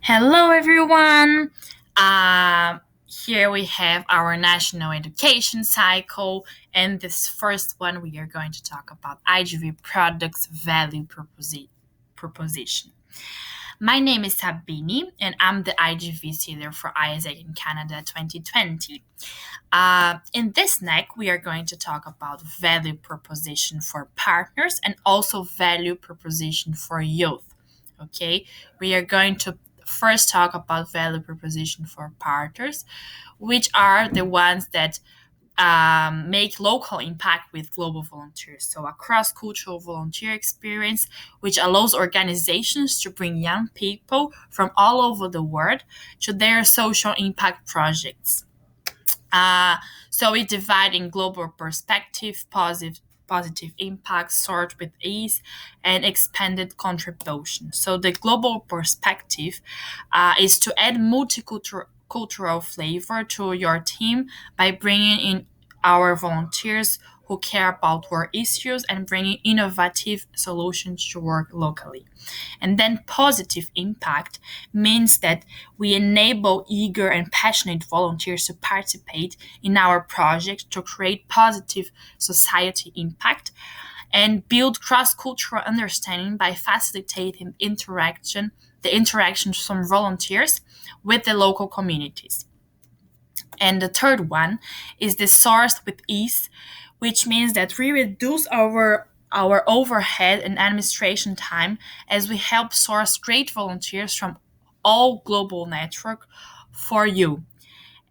Hello, everyone. Uh, Here we have our national education cycle, and this first one we are going to talk about iGV products value proposition. My name is Sabini, and I'm the iGV sealer for ISAC in Canada 2020. In this neck, we are going to talk about value proposition for partners and also value proposition for youth. Okay, we are going to first talk about value proposition for partners, which are the ones that make local impact with global volunteers. So, a cross cultural volunteer experience, which allows organizations to bring young people from all over the world to their social impact projects. Uh, so we divide in global perspective, positive impact, sort with ease, and expanded contribution. So the global perspective is to add multicultural flavor to your team by bringing in our volunteers who care about work issues and bringing innovative solutions to work locally. And then positive impact means that we enable eager and passionate volunteers to participate in our project to create positive society impact and build cross-cultural understanding by facilitating the interactions from volunteers with the local communities. And the third one is the sourced with ease, which means that we reduce our overhead and administration time as we help source great volunteers from all global network for you.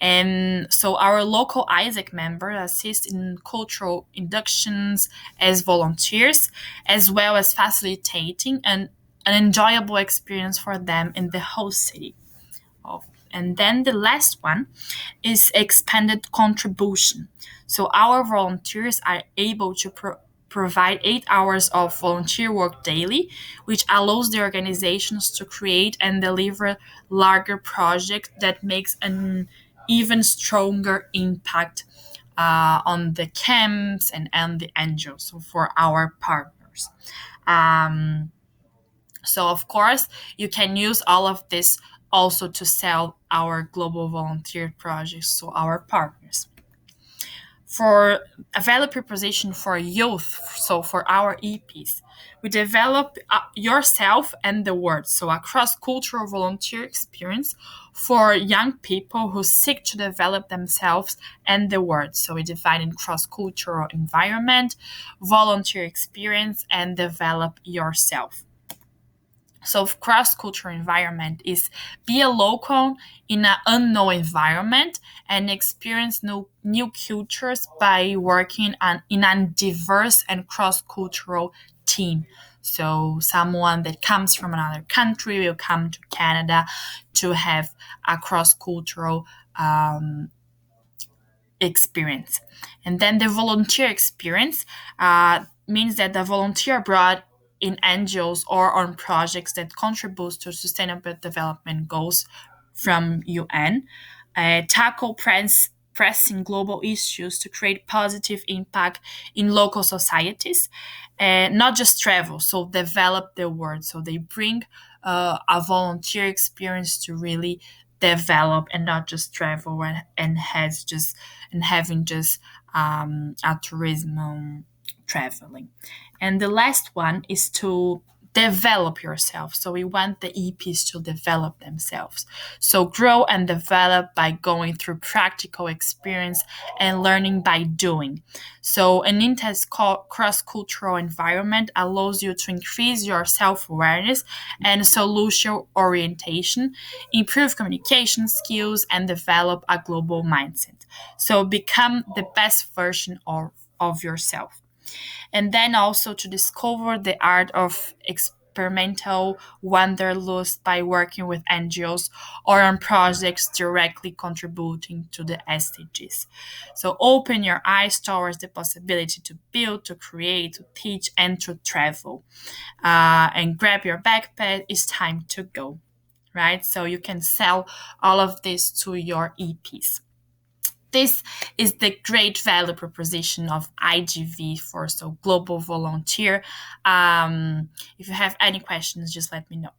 And so our local Isaac members assist in cultural inductions as volunteers, as well as facilitating an enjoyable experience for them in the host city. And then the last one is expanded contribution. So our volunteers are able to provide 8 hours of volunteer work daily, which allows the organizations to create and deliver larger projects that makes an even stronger impact on the camps and the angels, so for our partners. Um, so, of course, you can use all of this also to sell our global volunteer projects to our partners. For a value proposition for youth, so for our EPs, we develop yourself and the world, so a cross cultural volunteer experience for young people who seek to develop themselves and the world. So we define in cross cultural environment, volunteer experience, and develop yourself. So cross-cultural environment is be a local in an unknown environment and experience new cultures by working in a diverse and cross-cultural team. So someone that comes from another country will come to Canada to have a cross-cultural experience. And then the volunteer experience means that the volunteer brought in NGOs or on projects that contribute to sustainable development goals from UN, tackle pressing global issues to create positive impact in local societies, and not just travel, so develop their world. So they bring a volunteer experience to really develop and not just travel and has just and having just a tourism traveling. And the last one is to develop yourself. So we want the EPs to develop themselves. So grow and develop by going through practical experience and learning by doing. So an intense cross-cultural environment allows you to increase your self-awareness and solution orientation, improve communication skills, and develop a global mindset. So become the best version of yourself. And then also to discover the art of experimental wanderlust by working with NGOs or on projects directly contributing to the SDGs. So open your eyes towards the possibility to build, to create, to teach, and to travel. And grab your backpack, it's time to go, right? So you can sell all of this to your EPs. This is the great value proposition of IGV for so global volunteer. If you have any questions, just let me know.